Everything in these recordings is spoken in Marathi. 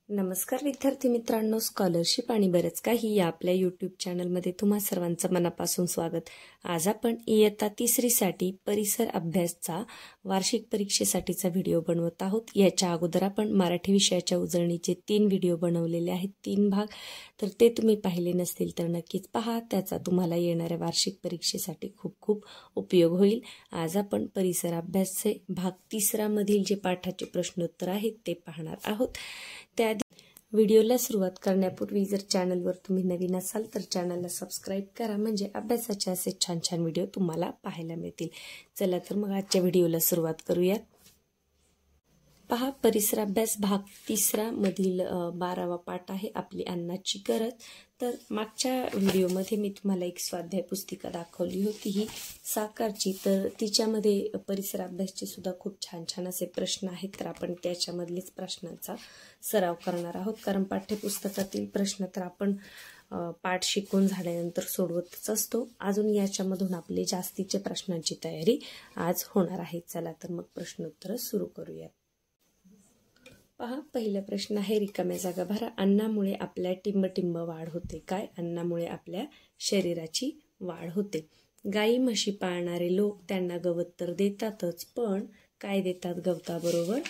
नमस्कार विद्यार्थी मित्रांनो, स्कॉलरशिप आणि बरंच काही या आपल्या यूट्यूब चॅनलमध्ये तुम्हा सर्वांचं मनापासून स्वागत। आज आपण इयत्ता 3री साठी परिसर अभ्यासचा वार्षिक परीक्षेसाठीचा व्हिडिओ बनवत आहोत। याच्या अगोदर आपण मराठी विषयाच्या उजळणीचे 3 व्हिडिओ बनवलेले आहेत, 3 भाग। तर ते तुम्ही पाहिले नसतील तर नक्कीच पहा, त्याचा तुम्हाला येणाऱ्या वार्षिक परीक्षेसाठी खूप खूप उपयोग होईल। आज आपण परिसर अभ्यासचे भाग 3 मधील जे पाठाचे प्रश्नोत्तर आहेत ते पाहणार आहोत। त्या व्हिडिओला सुरुवात करण्यापूर्वी जर चॅनलवर तुम्ही नवीन असाल तर चॅनलला सबस्क्राइब करा, म्हणजे अभ्यासाचे असे छान छान व्हिडिओ तुम्हाला पाहायला मिळतील। चला तर मग आजच्या व्हिडिओला सुरुवात करूया। पहा, परिसर अभ्यास भाग 3 मधील 12वा पाठ आहे आपली अन्नाची गरज। तर मागच्या व्हिडिओमध्ये मी तुम्हाला एक स्वाध्याय पुस्तिका दाखवली होती, ही साकारची। तर तिच्यामध्ये परिसर अभ्यासचे सुद्धा खूप छान छान असे प्रश्न आहेत। तर आपण त्याच्यामधलेच प्रश्नांचा सराव करणार आहोत, कारण पाठ्यपुस्तकातील प्रश्न तर आपण पाठ शिकून झाल्यानंतर सोडवतच असतो। अजून याच्यामधून आपले जास्तीचे प्रश्नांची तयारी आज होणार आहे। चला तर मग प्रश्नोत्तर सुरू करूया। पहा, पहिला प्रश्न आहे, रिकाम्या जागा भरा। अन्नामुळे आपल्या टिंबटिंब वाढ होते। काय? अन्नामुळे आपल्या शरीराची वाढ होते। गाई म्हशी पाळणारे लोक त्यांना गवत तर देतातच, पण काय देतात? गवताबरोबर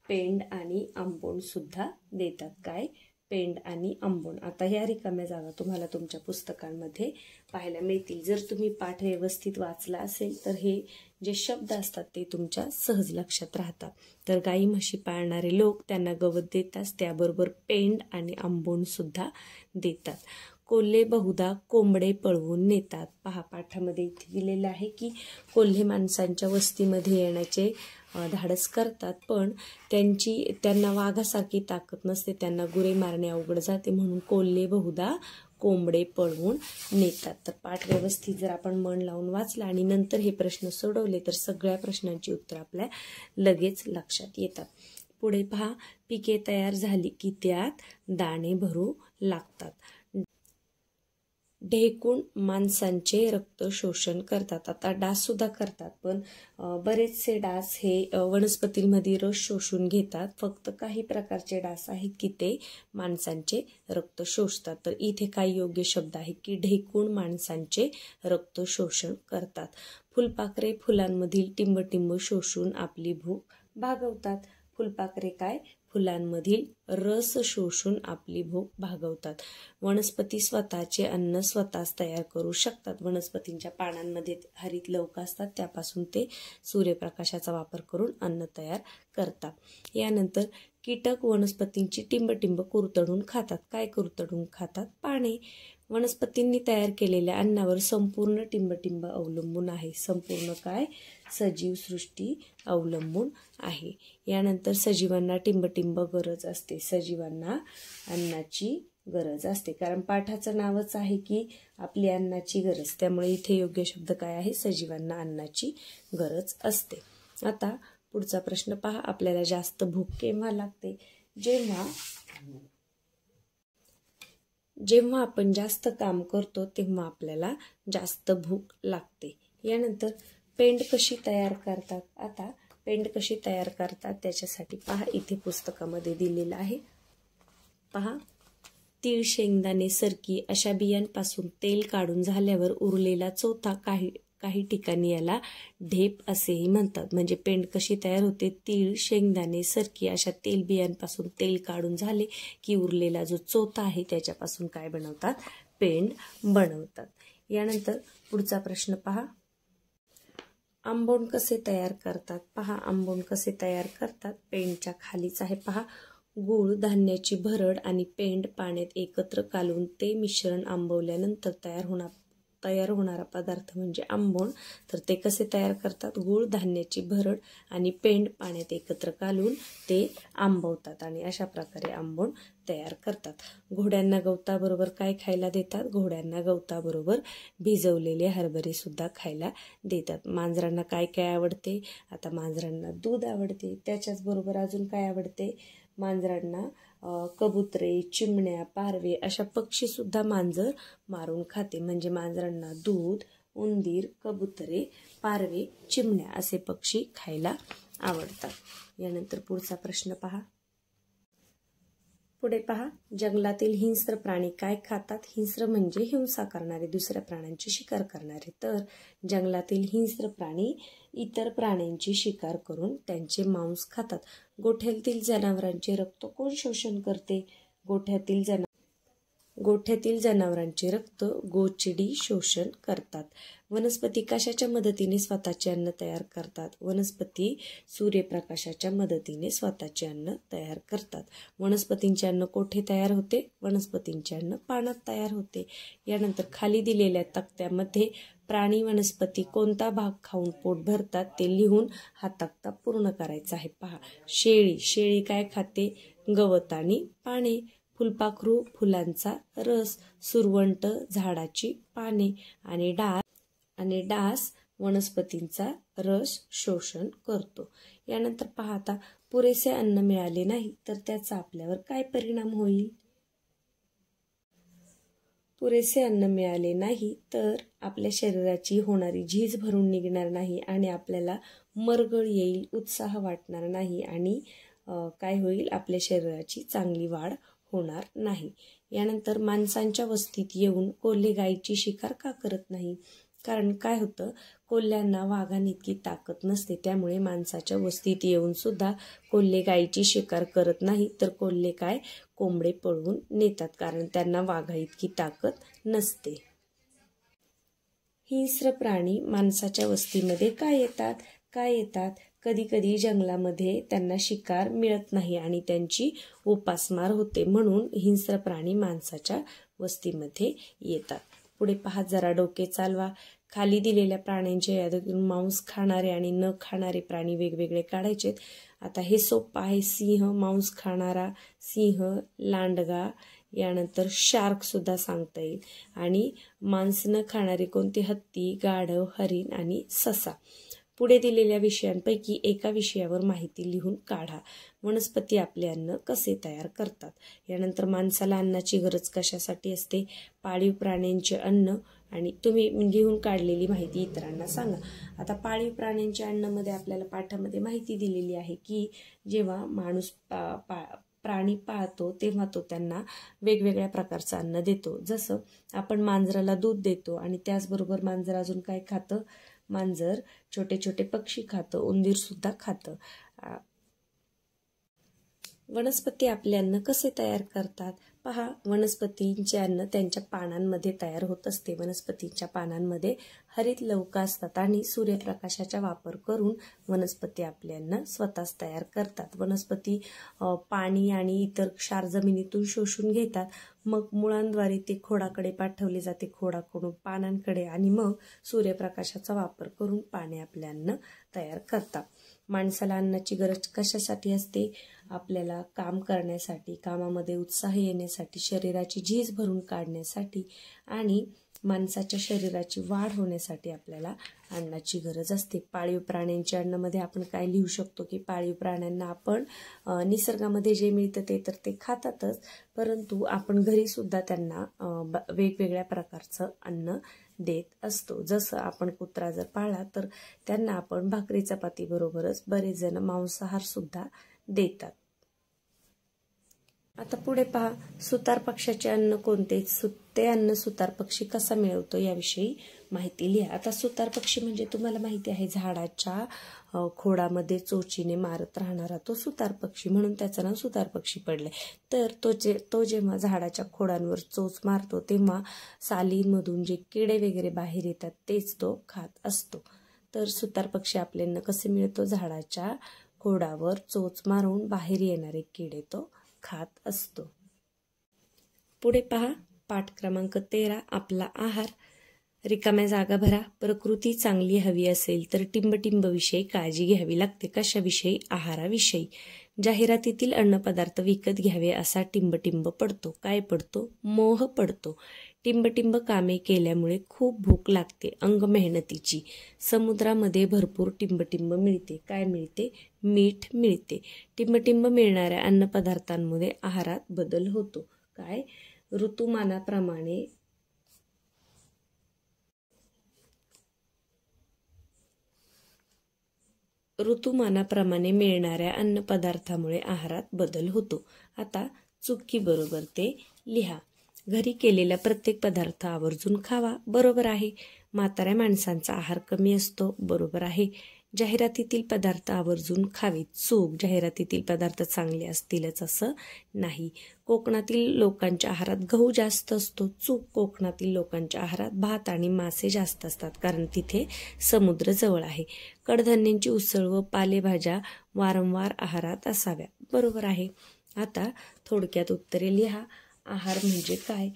पेंड आणि आंबोण सुद्धा देतात। काय? पेंड आणि आंबोण। आता ह्या रिकाम्या जागा तुम्हाला तुमच्या पुस्तकांमध्ये पाहायला मिळतील। जर तुम्ही पाठ व्यवस्थित वाचला असेल तर हे जे शब्द असतात ते तुमच्या सहज लक्षात राहतात। तर गाई म्हशी पाळणारे लोक त्यांना गवत देतात, त्याबरोबर पेंड आणि आंबोण सुद्धा देतात। कोल्हे बहुधा कोंबडे पळवून नेतात। पहा, पाठामध्ये इथे दिलेलं आहे की कोल्हे माणसांच्या वस्तीमध्ये येण्याचे धाडस करतात, पण त्यांना वाघासारखी ताकद नसते, त्यांना गुरे मारणे अवघड जाते, म्हणून कोल्हे बहुधा कोंबडे पळवून नेतात। तर पाठ व्यवस्थित जर आपण मन लावून वाचला आणि नंतर हे प्रश्न सोडवले तर सगळ्या प्रश्नांची उत्तर आपल्या लगेच लक्षात येतात। पुढे पहा, पिके तयार झाली की त्यात दाणे भरू लागतात। ढेकूण माणसांचे रक्त शोषण करतात। आता डास सुद्धा करतात, पण बरेचसे डास हे वनस्पतींमध्ये रस शोषून घेतात। फक्त काही प्रकारचे डास आहेत की ते माणसांचे रक्त शोषतात। तर इथे काही योग्य शब्द आहे की ढेकूण माणसांचे रक्त शोषण करतात। फुलपाखरे फुलांमधील टिंबटिंब शोषून आपली भूक भागवतात। फुलपाखरे काय? फुलांमधील रस शोषून आपली भूक भागवतात। वनस्पती स्वतःचे अन्न स्वतःच तयार करू शकतात। वनस्पतींच्या पानांमध्ये हरित लवक असतात, त्यापासून ते सूर्यप्रकाशाचा वापर करून अन्न तयार करतात। यानंतर कीटक वनस्पतींची टिंबटिंब कुरतडून खातात। काय कुरतडून खातात? पाने। वनस्पतींनी तयार केलेल्या अन्नावर संपूर्ण टिंबटिंब अवलंबून आहे। संपूर्ण काय? सजीव सृष्टी अवलंबून आहे। यानंतर सजीवांना टिंबटिंब गरज असते। सजीवांना अन्नाची गरज असते, कारण पाठाचं नावच आहे की आपली अन्नाची गरज, त्यामुळे इथे योग्य शब्द काय आहे? सजीवांना अन्नाची गरज असते। आता पुढचा प्रश्न पहा, आपल्याला जास्त भूक केव्हा लागते? जेव्हा आपण जास्त काम करतो तेव्हा आपल्याला जास्त भूक लागते। यानंतर पेंड कशी तयार करतात? आता पेंड कशी तयार करतात त्याच्यासाठी पहा, इथे पुस्तकामध्ये दिलेलं आहे। पहा, तीळ, शेंगदाणे, सरकी अशा बियांपासून तेल काढून झाल्यावर उरलेला चोथा काही ठिकाणी याला ढेप असेही म्हणतात। म्हणजे पेंड कशी तयार होते? तीळ, शेंगदाणे, सरकी अशा तेलबियांपासून तेल काढून झाले की उरलेला जो चोथा आहे त्याच्यापासून काय बनवतात? पेंड बनवतात। यानंतर पुढचा प्रश्न पहा, आंबोण कसे तयार करतात? पहा, आंबोण कसे तयार करतात? पेंडच्या खालीच आहे पहा, गूळ, धान्याची भरड आणि पेंड पाण्यात एकत्र कालवून ते मिश्रण आंबवल्यानंतर तयार होणारा पदार्थ म्हणजे आंबोण। तर ते कसे तयार करतात? गूळ, धान्याची भरड आणि पेंड पाण्यात एकत्र कालवून ते आंबवतात आणि अशा प्रकारे आंबोण तयार करतात। घोड्यांना गवताबरोबर काय खायला देतात? घोड्यांना गवताबरोबर भिजवलेले हरभरे सुद्धा खायला देतात। मांजरांना काय काय आवडते? आता मांजरांना दूध आवडते, त्याच्याच बरोबर अजून काय आवडते? मांजरांना कबुतरे, चिमण्या, पारवे अशा पक्षी सुद्धा मांजर मारून खाते। म्हणजे मांजरांना दूध, उंदीर, कबुतरे, पारवे, चिमण्या असे पक्षी खायला आवडतात। यानंतर पुढचा प्रश्न पहा, पुढे पहा, जंगलातील हिंस्र प्राणी काय खातात? हिंस्र म्हणजे हिंसा करणारे, दुसऱ्या प्राण्यांची शिकार करणारे. तर जंगलातील हिंस्र प्राणी इतर प्राण्यांची शिकार करून त्यांचे मांस खातात. गोठ्यातील जनावरांचे रक्त कोण शोषण करते? गोठ्यातील जनावरांचे रक्त गोचिडी शोषण करतात. वनस्पती कशाच्या मदतीने स्वतःचे अन्न तयार करतात? वनस्पती सूर्यप्रकाशाच्या मदतीने स्वतःचे अन्न तयार करतात. वनस्पतींचे अन्न कोठे तयार होते? वनस्पतींचे अन्न पानात तयार होते. यानंतर खाली दिलेल्या तक्त्यामध्ये प्राणी वनस्पती कोणता भाग खाऊन पोट भरतात ते लिहून हा तक्ता पूर्ण करायचा आहे. पहा, शेळी काय खाते? गवत आणि पाने. फुलपाखरू फुलांचा रस. सुरवंट झाडाची पाने. आणि डास वनस्पतींचा रस शोषण करतो. यानंतर पहा, आता पुरेसे अन्न मिळाले नाही तर त्याचा आपल्यावर काय परिणाम होईल? पुरेसे अन्न मिळाले नाही तर आपल्या शरीराची होणारी झीज भरून निघणार नाही आणि आपल्याला मरगळ येईल, उत्साह वाटणार नाही आणि काय होईल? आपल्या शरीराची चांगली वाढ होणार नाही. यानंतर माणसांच्या वस्तीत येऊन कोल्हे गायीची शिकार का करत नाही? कारण काय होतं, कोल्ह्यांना वाघांइतकी ताकद नसते. त्यामुळे माणसाच्या वस्तीत येऊन सुद्धा कोल्हे गायीची शिकार करत नाही. तर कोल्हे काय? कोंबडे पळवून नेतात, कारण त्यांना वाघाइतकी ताकद नसते. हिंस्र प्राणी माणसाच्या वस्तीमध्ये काय येतात? कधी कधी जंगलामध्ये त्यांना शिकार मिळत नाही आणि त्यांची उपासमार होते, म्हणून हिंस्र प्राणी माणसाच्या वस्तीमध्ये येतात. पुढे पहा, जरा डोके चालवा. खाली दिलेल्या प्राण्यांच्या यादीतून मांस खाणारे आणि न खाणारे प्राणी वेगवेगळे काढायचे. आता हे सोपं आहे. सिंह, मांस खाणारा सिंह, लांडगा, यानंतर शार्क सुद्धा सांगता येईल. आणि मांस न खाणारे कोणते? हत्ती, गाढव, हरिण आणि ससा. पुढे दिलेल्या विषयांपैकी एका विषयावर माहिती लिहून काढा. वनस्पती आपले अन्न कसे तयार करतात? यानंतर माणसाला अन्नाची गरज कशासाठी असते? पाळीव प्राण्यांचे अन्न. आणि तुम्ही लिहून काढलेली माहिती इतरांना सांगा. आता पाळीव प्राण्यांच्या अन्नामध्ये आपल्याला पाठामध्ये माहिती दिलेली आहे की जेव्हा माणूस प्राणी पाळतो तेव्हा तो त्यांना वेगवेगळ्या प्रकारचं अन्न देतो. जसं आपण मांजराला दूध देतो आणि त्याचबरोबर मांजर अजून काय खातं? मांजर छोटे छोटे पक्षी खातं, उंदीर सुद्धा खातं. वनस्पती आपले अन्न कसे तयार करतात? पहा, वनस्पतींचे अन्न त्यांच्या पानांमध्ये तयार होत असते. वनस्पतींच्या पानांमध्ये हरित लवका असतात आणि सूर्यप्रकाशाचा वापर करून वनस्पती आपले अन्न स्वतःच तयार करतात. वनस्पती पाणी आणि इतर क्षार जमिनीतून शोषून घेतात. मग मुळांद्वारे ते खोडाकडे पाठवले जाते, खोडाकडून पानांकडे, आणि मग सूर्यप्रकाशाचा वापर करून पाने आपले अन्न तयार करतात. माणसाला अन्नाची गरज कशासाठी असते? आपल्याला काम करण्यासाठी, कामामध्ये उत्साह येण्यासाठी, शरीराची झीज भरून काढण्यासाठी आणि माणसाच्या शरीराची वाढ होण्यासाठी आपल्याला अन्नाची गरज असते. पाळीव प्राण्यांच्या अन्नामध्ये आपण काय लिहू शकतो की पाळीव प्राण्यांना आपण निसर्गामध्ये जे मिळतं ते तर ते खातातच, परंतु आपण घरी सुद्धा त्यांना वेगवेगळ्या प्रकारचं अन्न देत असतो. जसं आपण कुत्रा जर पाळला तर त्यांना आपण भाकरी चपाती बरोबरच बरेच जण मांसाहार सुद्धा देतात. आता पुढे पहा, सुतार पक्षाचे अन्न कोणते? ते अन्न सुतार पक्षी कसा मिळवतो याविषयी माहिती लिहा. आता सुतार पक्षी म्हणजे तुम्हाला माहिती आहे, झाडाच्या खोडामध्ये चोचीने मारत राहणारा तो सुतार पक्षी, म्हणून त्याचं नाव सुतार पक्षी पडले. तर तो जेव्हा झाडाच्या खोडांवर चोच मारतो तेव्हा सालीमधून जे किडे वगैरे बाहेर येतात तेच तो खात असतो. तर सुतार पक्षी आपल्याला कसे मिळतो? झाडाच्या खोडावर चोच मारून बाहेर येणारे किडे तो खात असतो. पुढे पहा, पाठ क्रमांक 13, आपला आहार. रिकाम्या जागा भरा. प्रकृती चांगली हवी असेल तर टिंबटिंबविषयी काळजी घ्यावी लागते. कशाविषयी? आहाराविषयी. जाहिरातीतील अन्नपदार्थ विकत घ्यावे असा टिंबटिंब पडतो. काय पडतो? मोह पडतो. टिंबटिंब कामे केल्यामुळे खूप भूक लागते, अंग मेहनतीची. समुद्रामध्ये भरपूर टिंबटिंब मिळते. काय मिळते? मीठ मिळते. टिंबटिंब मिळणाऱ्या अन्नपदार्थांमध्ये आहारात बदल होतो. काय? ऋतुमानाप्रमाणे मिळणाऱ्या अन्नपदार्थामुळे आहारात बदल होतो. आता चुकी बरोबर ते लिहा. घरी केलेला प्रत्येक पदार्थ आवर्जून खावा, बरोबर आहे. म्हाताऱ्या माणसांचा आहार कमी असतो, बरोबर आहे. जाहिरातीतील पदार्थ आवर्जून खावेत, चूक. जाहिरातीतील पदार्थ चांगले असतीलच असं नाही. कोकणातील लोकांच्या आहारात गहू जास्त असतो, चूक. कोकणातील लोकांच्या आहारात भात आणि मासे जास्त असतात, कारण तिथे समुद्र जवळ आहे. कडधान्यांची उसळ व पालेभाज्या वारंवार आहारात असाव्या, बरोबर आहे. आता थोडक्यात उत्तरे लिहा. आहार म्हणजे काय?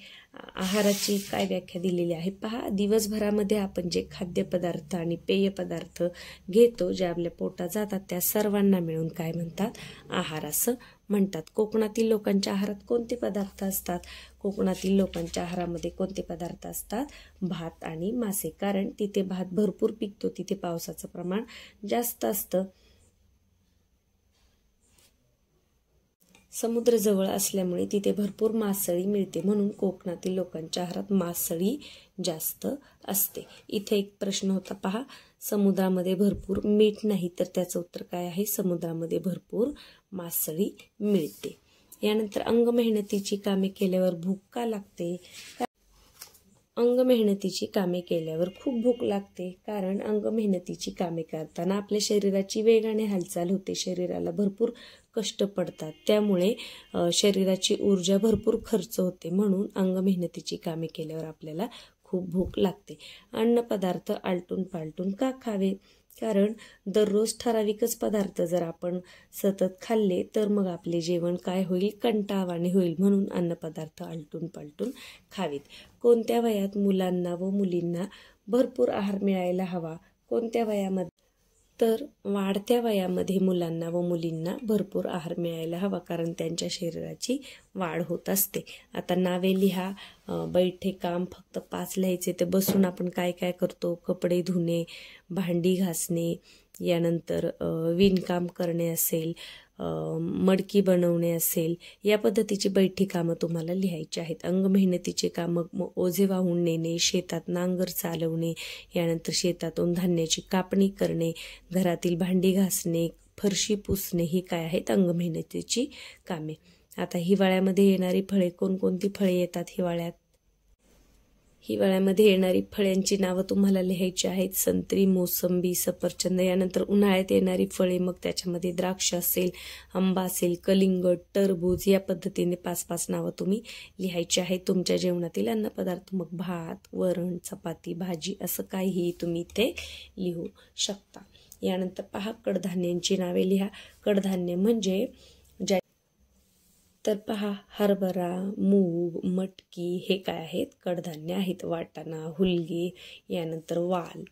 आहाराची काय व्याख्या दिलेली आहे पहा. दिवसभरामध्ये आपण जे खाद्यपदार्थ आणि पेय पदार्थ घेतो, जे आपल्या पोटात जातात, त्या सर्वांना मिळून काय म्हणतात? आहार असं म्हणतात. कोकणातील लोकांच्या आहारात कोणते पदार्थ असतात? कोकणातील लोकांच्या आहारामध्ये कोणते पदार्थ असतात? भात आणि मासे, कारण तिथे भात भरपूर पिकतो, तिथे पावसाचं प्रमाण जास्त असतं. समुद्र जवळ असल्यामुळे तिथे भरपूर मासळी मिळते, म्हणून कोकणातील लोकांच्या आहारात मासळी जास्त असते. इथे एक प्रश्न होता पहा, समुद्रामध्ये भरपूर मीठ नाही, तर त्याचं उत्तर काय आहे? समुद्रामध्ये भरपूर मासळी मिळते. यानंतर अंग मेहनतीची कामे केल्यावर भूक का लागते? अंग मेहनतीची कामे केल्यावर खूप भूक लागते, कारण अंग मेहनतीची कामे करताना आपल्या शरीराची वेगाने हालचाल होते, शरीराला भरपूर कष्ट पडतात, त्यामुळे शरीराची ऊर्जा भरपूर खर्च होते, म्हणून अंग मेहनतीची कामे केल्यावर आपल्याला खूप भूक लागते. अन्न पदार्थ आलटून पालटून का खावे? कारण दररोज ठराविकच पदार्थ जर आपण सतत खाल्ले तर मग आपले जेवण काय होईल? कंटाळवाणे होईल, म्हणून अन्नपदार्थ आलटून पालटून खावेत. कोणत्या वयात मुलांना व मुलींना भरपूर आहार मिळायला हवा? कोणत्या वयामध्ये? तर वाढत्या वयामध्ये मुलांना व मुलींना भरपूर आहार मिळायला हवा, कारण त्यांच्या शरीराची वाढ होत असते. आता नावे लिहा. बैठे काम फक्त 5 लिहायचे. ते बसून आपण काय काय करतो? कपडे धुणे, भांडी घासणे, यानंतर विणकाम करणे असेल, मडकी बनवणे असेल, या पद्धतीची बैठी कामं तुम्हाला लिहायची आहेत. अंग मेहनतीचे कामं ओझे वाहून नेणे, शेतात नांगर चालवणे, यानंतर शेतातून धान्याची कापणी करणे, घरातील भांडी घासणे, फरशी पुसणे, ही काय आहेत? अंग मेहनतीची कामे. आता हिवाळ्यामध्ये येणारी फळे, कोणकोणती फळे येतात हिवाळ्यात? हिवाळ्यामध्ये येणारी फळ्यांची नावं तुम्हाला लिहायची आहेत. संत्री, मोसंबी, सफरचंद. यानंतर उन्हाळ्यात येणारी फळे, मग त्याच्यामध्ये द्राक्ष असेल, आंबा असेल, कलिंगड, टरबूज, या पद्धतीने 5-5 नावं तुम्ही लिहायची आहेत. तुमच्या जेवणातील अन्नपदार्थ, मग भात, वरण, चपाती, भाजी, असं काहीही तुम्ही इथे लिहू शकता. यानंतर पहा, कडधान्यांची नावे लिहा. कडधान्य म्हणजे तर पहा, हरभरा, मूग, मटकी, हे काय आहेत? कडधान्य आहेत. वाटाणा, हुलगे, यानंतर वाल.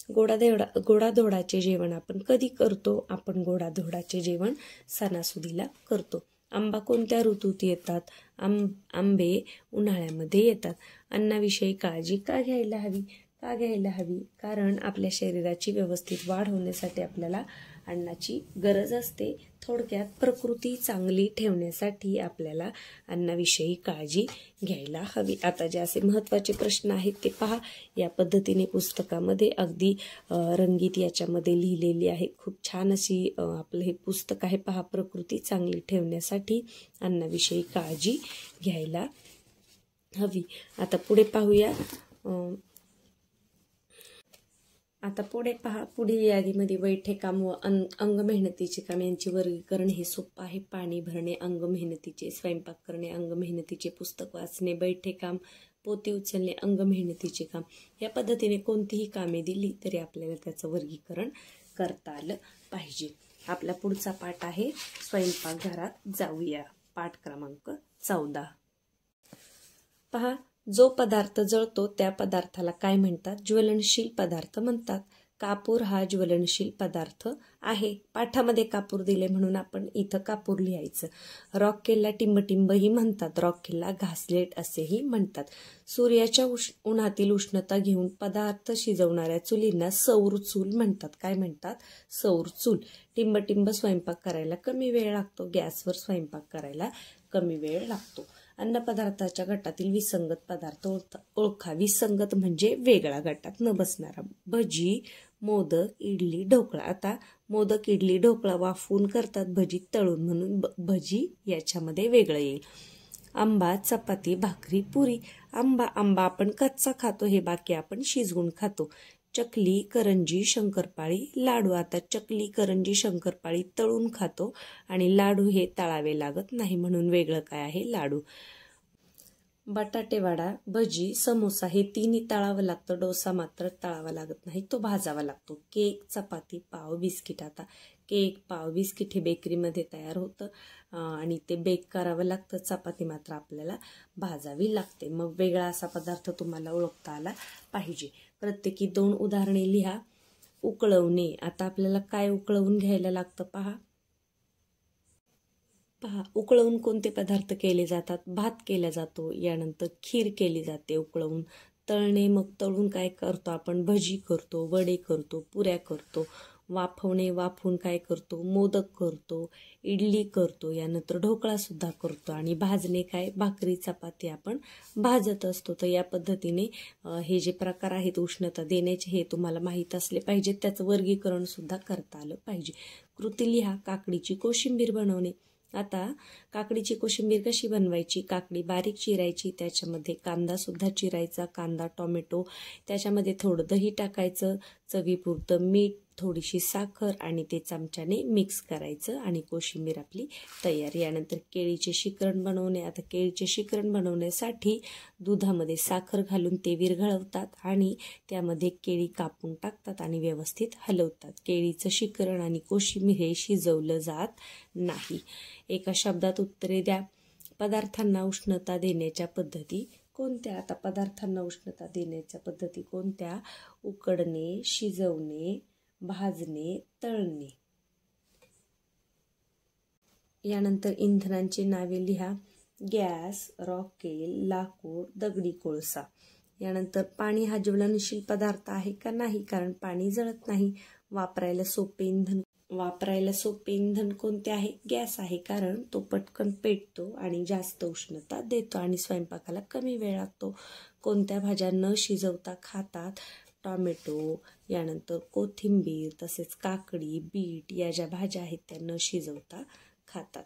गोडाधोडाचे जेवण आपण कधी करतो? आपण गोडाधोडाचे जेवण सणासुदीला करतो. आंबा कोणत्या ऋतूत येतात? आंबे उन्हाळ्यामध्ये येतात. अन्नाविषयी काळजी का घ्यायला हवी? कारण आपल्या शरीराची व्यवस्थित वाढ होण्यासाठी आपल्याला अन्नाची गरज असते. थोडक्यात प्रकृती चांगली ठेवण्यासाठी आपल्याला अन्नाविषयी काळजी घ्यायला हवी. आता जे असे महत्त्वाचे प्रश्न आहेत ते पहा. या पद्धतीने पुस्तकामध्ये अगदी रंगीत याच्यामध्ये लिहिलेली आहे. खूप छान अशी आपलं हे पुस्तक आहे पहा. प्रकृती चांगली ठेवण्यासाठी अन्नाविषयी काळजी घ्यायला हवी. आता पुढे पाहूया. आता पुढे पहा, पुढील यादीमध्ये बैठे काम व अंग मेहनतीचे काम यांचे वर्गीकरण हे सोपं आहे. पाणी भरणे अंग मेहनतीचे, स्वयंपाक करणे अंग मेहनतीचे, पुस्तक वाचणे बैठे काम, पोती उचलणे अंग मेहनतीचे काम. या पद्धतीने कोणतीही कामे दिली तरी आपल्याला त्याचं वर्गीकरण करता आलं पाहिजे. आपला पुढचा पाठ आहे स्वयंपाकघरात जाऊया, पाठ क्रमांक 14. पहा, जो पदार्थ जळतो त्या पदार्थाला काय म्हणतात? ज्वलनशील पदार्थ म्हणतात. कापूर हा ज्वलनशील पदार्थ आहे. पाठामध्ये कापूर दिले म्हणून आपण इथं कापूर लिहायचं. रॉकेलला टिंबटिंबही म्हणतात. रॉकेलला घासलेट असेही म्हणतात. सूर्याच्या उन्हातील उष्णता घेऊन पदार्थ शिजवणाऱ्या चुलींना सौर चूल म्हणतात. काय म्हणतात? सौर चूल. टिंबटिंब स्वयंपाक करायला कमी वेळ लागतो. गॅसवर स्वयंपाक करायला कमी वेळ लागतो. अन्नपदार्थाच्या गटातील विसंगत पदार्थ ओळखा. विसंगत म्हणजे वेगळा, गटात न बसणारा. भजी, मोदक, इडली, ढोकळा. आता मोदक, इडली, ढोकळा वाफवून करतात, भजी तळून, म्हणून भजी याच्यामध्ये वेगळं येईल. आंबा, चपाती, भाकरी, पुरी. आंबा आपण कच्चा खातो, हे बाकी आपण शिजवून खातो. चकली, करंजी, शंकरपाळी, लाडू. आता चकली, करंजी, शंकरपाळी तळून खातो आणि लाडू हे तळावे लागत नाही, म्हणून वेगळं काय आहे लाडू. बटाटे वडा, भजी, समोसा हे तिन्ही तळावं लागतं. डोसा मात्र तळावा लागत नाही, तो भाजावा लागतो. केक, चपाती, पाव, बिस्किट. आता केक, पाव, बिस्किट हे बेकरीमध्ये तयार होतं आणि ते बेक करावं लागतं. चपाती मात्र आपल्याला भाजावी लागते. मग वेगळा असा पदार्थ तुम्हाला ओळखता आला पाहिजे. प्रत्येकी 2 उदाहरणे लिहा. उकळवणे. आता आपल्याला काय उकळवून घ्यायला लागतं पहा. उकळवून कोणते पदार्थ केले जातात? भात केला जातो, यानंतर खीर केली जाते उकळवून. तळणे, मग तळून काय करतो आपण? भजी करतो, वडे करतो, पुऱ्या करतो. वाफवणे, वाफवून काय करतो? मोदक करतो, इडली करतो, यानंतर ढोकळा सुद्धा करतो. आणि भाजणे काय? भाकरी, चपाती आपण भाजत असतो. तर या पद्धतीने हे जे प्रकार आहेत उष्णता देण्याचे हे तुम्हाला माहीत असले पाहिजेत. त्याचं वर्गीकरण सुद्धा करता आलं पाहिजे. कृती लिहा. काकडीची कोशिंबीर बनवणे. आता काकडीची कोशिंबीर कशी बनवायची? काकडी बारीक चिरायची, त्याच्यामध्ये कांदा सुद्धा चिरायचा, कांदा, टोमॅटो, त्याच्यामध्ये थोडं दही टाकायचं, चवीपुरतं मीठ, थोडीशी साखर आणि ते चमच्याने मिक्स करायचं आणि कोशिंबीर आपली तयार. यानंतर केळीचे शिकरण बनवणे. आता केळीचे शिकरण बनवण्यासाठी दुधामध्ये साखर घालून ते विरघळवतात आणि त्यामध्ये केळी कापून टाकतात आणि व्यवस्थित हलवतात. केळीचं शिकरण आणि कोशिंबीर हे शिजवलं जात नाही. एका शब्दात उत्तरे द्या. पदार्थांना उष्णता देण्याच्या पद्धती कोणत्या? आता पदार्थांना उष्णता देण्याच्या पद्धती कोणत्या? उकडणे, शिजवणे, भाजणे, तळणे. यानंतर इंधनांची नावे लिहा. गॅस, रॉकेल, लाकूड, दगडी कोळसा. यानंतर पाणी हा ज्वलनशील पदार्थ आहे का? नाही, कारण पाणी जळत नाही. वापरायला सोपे इंधन कोणते आहे? गॅस आहे, कारण तो पटकन पेटतो आणि जास्त उष्णता देतो आणि स्वयंपाकाला कमी वेळ लागतो. कोणत्या भाज्या न शिजवता खातात? टोमॅटो, यानंतर कोथिंबीर, तसेच काकडी, बीट या ज्या भाज्या आहेत त्या न शिजवता खातात.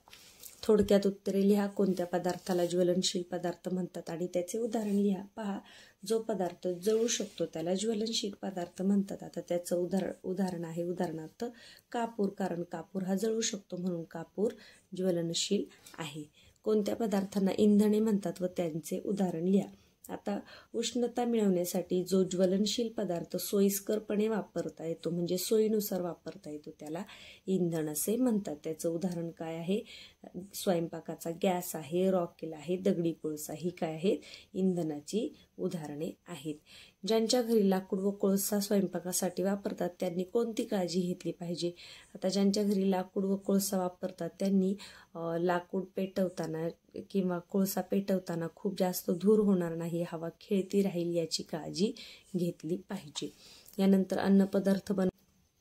थोडक्यात उत्तरे लिहा. कोणत्या पदार्थाला ज्वलनशील पदार्थ म्हणतात आणि त्याचे उदाहरण लिहा. पहा, जो पदार्थ जळू शकतो त्याला ज्वलनशील पदार्थ म्हणतात. आता त्याचं उदाहरण आहे उदाहरणार्थ कापूर, कारण कापूर हा जळू शकतो म्हणून कापूर ज्वलनशील आहे. कोणत्या पदार्थांना इंधने म्हणतात व त्यांचे उदाहरण लिहा. आता उष्णता मिळवण्यासाठी जो ज्वलनशील पदार्थ सोयीस्करपणे वापरता येतो, म्हणजे सोयीनुसार वापरता येतो, त्याला इंधन असे म्हणतात. त्याचं उदाहरण काय आहे? स्वयंपाकाचा गॅस आहे, रॉकेल आहे, दगडी कोळसा ही काय आहेत? इंधनाची उदाहरणे आहेत. ज्यांच्या घरी लाकूड व कोळसा स्वयंपाकासाठी वापरतात त्यांनी कोणती काळजी घेतली पाहिजे? आता ज्यांच्या घरी लाकूड व कोळसा वापरतात त्यांनी लाकूड पेटवताना किंवा कोळसा पेटवताना खूप जास्त धूर होणार नाही, हवा खेळती राहील याची काळजी घेतली पाहिजे. यानंतर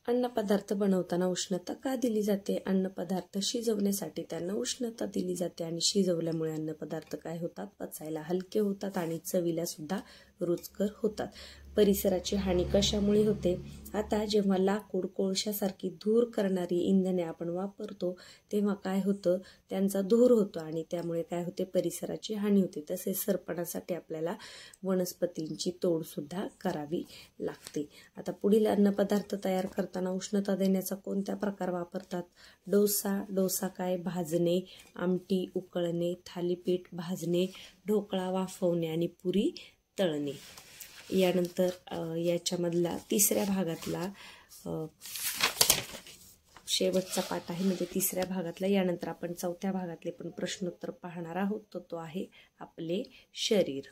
अन्नपदार्थ बनवताना उष्णता का दिली जाते? अन्नपदार्थ शिजवण्यासाठी त्यांना उष्णता दिली जाते आणि शिजवल्यामुळे अन्नपदार्थ काय होतात? पचायला हलके होतात आणि चवीला सुद्धा रुचकर होतात. परिसराची हानी कशामुळे होते? आता जेव्हा लाकूड, कोळशासारखी धूर करणारी इंधने आपण वापरतो तेव्हा काय होतं? त्यांचा धूर होतो आणि त्यामुळे काय होते? परिसराची हानी होते. तसेच सरपणासाठी आपल्याला वनस्पतींची तोड सुद्धा करावी लागते. आता पुढील अन्नपदार्थ तयार करताना उष्णता देण्याचा कोणत्या प्रकार वापरतात? डोसा काय? भाजणे, आमटी उकळणे, थालीपीठ भाजणे, ढोकळा वाफवणे आणि पुरी तळणे. यानंतर याच्यामधला तिसऱ्या भागातला शेवटचा पाठ आहे, म्हणजे तिसऱ्या भागातला. यानंतर आपण चौथ्या भागातले पण प्रश्नोत्तर पाहणार आहोत. तो आहे आपले शरीर.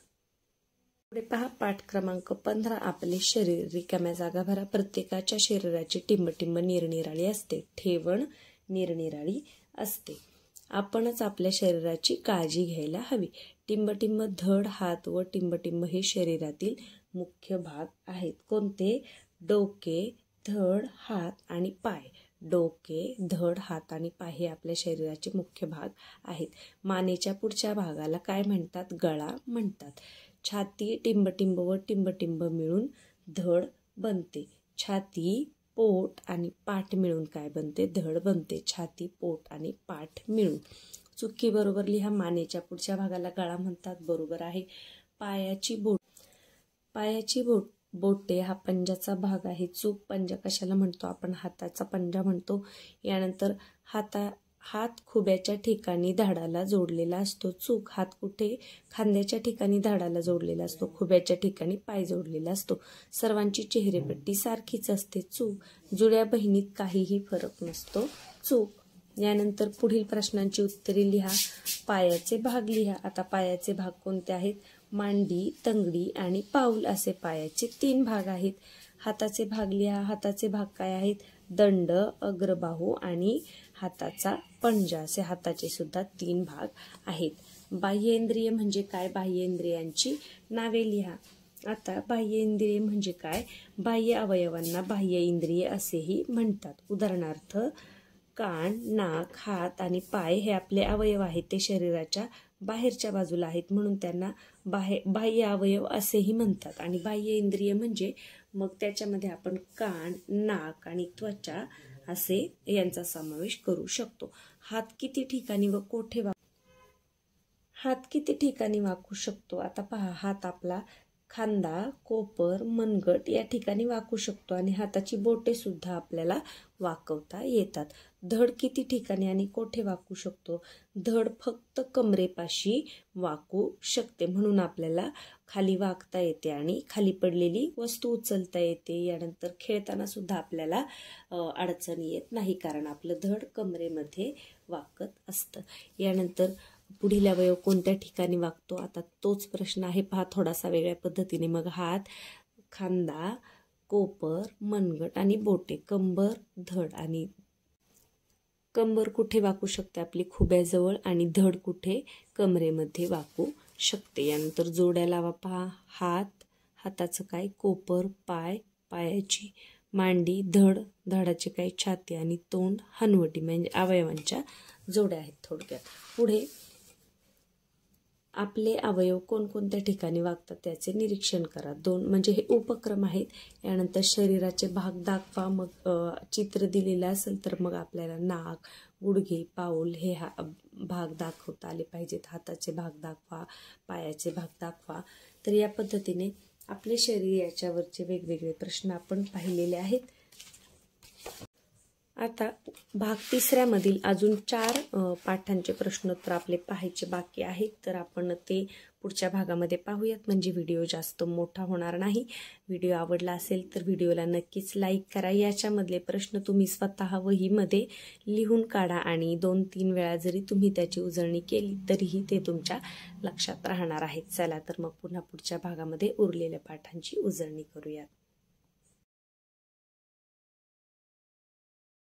पुढे पहा पाठ क्रमांक 15. आपले शरीर. रिकाम्या जागा भरा. प्रत्येकाच्या शरीराची टिंबटिंब निरनिराळी असते. ठेवण निरनिराळी असते. आपणच आपल्या शरीराची काळजी घ्यायला हवी. टिंबटिंब, धड, हात व टिंबटिंब हे शरीरातील मुख्य भाग आहेत. कोणते? डोके, धड, हात आणि पाय. डोके, धड, हात आणि पाय हे आपल्या शरीराचे मुख्य भाग आहेत. मानेच्या पुढच्या भागाला काय म्हणतात? गळा म्हणतात. छाती, टिंबटिंब व टिंबटिंब मिळून धड बनते. छाती, पोट आणि पाठ मिळून काय बनते? धड बनते. छाती, पोट आणि पाठ मिळून. चुकी बरोबर लिहा. मानेच्या पुढच्या भागाला गळा म्हणतात, बरोबर आहे. पायाची बोटे हा पंजाचा भाग आहे, चूक. पंजा कशाला म्हणतो आपण? हाताचा पंजा म्हणतो. यानंतर हात खुब्याच्या ठिकाणी धडाला जोडलेला असतो, चूक. हात कुठे? खांद्याच्या ठिकाणी धडाला जोडलेला असतो, खुब्याच्या ठिकाणी पाय जोडलेला असतो. सर्वांची चेहरेपट्टी सारखीच असते, चूक. जुळ्या बहिणीत काहीही फरक नसतो, चूक. यानंतर पुढील प्रश्नांची उत्तरे लिहा. पायाचे भाग लिहा. आता पायाचे भाग कोणते आहेत? मांडी, तंगडी आणि पाऊल असे पायाचे 3 भाग आहेत. हाताचे भाग लिहा. हाताचे भाग काय आहेत? दंड, अग्रबाहू आणि हाताचा पंजा असे हाताचे सुद्धा 3 भाग आहेत. बाह्येंद्रिय म्हणजे काय? बाह्येंद्रियांची नावे लिहा. आता बाह्येंद्रिय म्हणजे काय? बाह्य अवयवांना बाह्य इंद्रिय असेही म्हणतात. उदाहरणार्थ कान, नाक, हात आणि पाय हे आपले अवयव आहेत, ते शरीराच्या बाहेरच्या बाजूला आहेत, म्हणून त्यांना बाह्य अवयव असेही म्हणतात. आणि बाह्य इंद्रिय म्हणजे मग त्याच्यामध्ये आपण कान, नाक आणि त्वचा असे यांचा समावेश करू शकतो. हात किती ठिकाणी व कोठे वाकू शकतो? आता पहा, हात आपला खांदा, कोपर, मनगट या ठिकाणी वाकू शकतो आणि हाताची बोटे सुद्धा आपल्याला वाकवता येतात. धड किती ठिकाणी आणि कोठे वाकू शकतो? धड फक्त कमरेपाशी वाकू शकते, म्हणून आपल्याला खाली वाकता येते आणि खाली पडलेली वस्तू उचलता येते. यानंतर खेळताना सुद्धा आपल्याला अडचण येत नाही, कारण आपलं धड कमरेमध्ये वाकत असतं. यानंतर पुढील अवयव कोणत्या ठिकाणी वाकतो? आता तोच प्रश्न आहे, पहा थोडासा वेगळ्या पद्धतीने. मग हात, खांदा, कोपर, मनगट आणि बोटे, कंबर, धड. आणि कंबर कुठे वाकू शकते? आपली खुब्याजवळ. आणि धड कुठे? कमरेमध्ये वाकू शकते. यानंतर जोड्या लावा. पहा, हाताचं काय? कोपर, पायाची मांडी, धडाचे काय? छाती आणि तोंड, हनवटी. म्हणजे अवयवांच्या जोड्या आहेत थोडक्यात. पुढे आपले अवयव कोणकोणत्या ठिकाणी वागतात त्याचे निरीक्षण करा. 2 म्हणजे हे उपक्रम आहेत. यानंतर शरीराचे भाग दाखवा. मग चित्र दिलेलं असेल तर मग आपल्याला नाक, गुडघे, पाऊल हे भाग दाखवता आले पाहिजेत. हाताचे भाग दाखवा, पायाचे भाग दाखवा. तर या पद्धतीने आपले शरीर याच्यावरचे वेगवेगळे प्रश्न आपण पाहिलेले आहेत. आता भाग 3 मधील अजून 4 पाठांचे प्रश्नोत्तर आपले पाहायचे बाकी आहेत, तर आपण ते पुढच्या भागामध्ये पाहूयात, म्हणजे व्हिडिओ जास्त मोठा होणार नाही. व्हिडिओ आवडला असेल तर व्हिडिओला नक्कीच लाईक करा. याच्यामधले प्रश्न तुम्ही स्वतः वहीमध्ये लिहून काढा आणि 2-3 वेळा जरी तुम्ही त्याची उजळणी केली तरीही ते तुमच्या लक्षात राहणार आहेत. चला तर मग पुन्हा पुढच्या भागामध्ये उरलेल्या पाठांची उजळणी करूयात.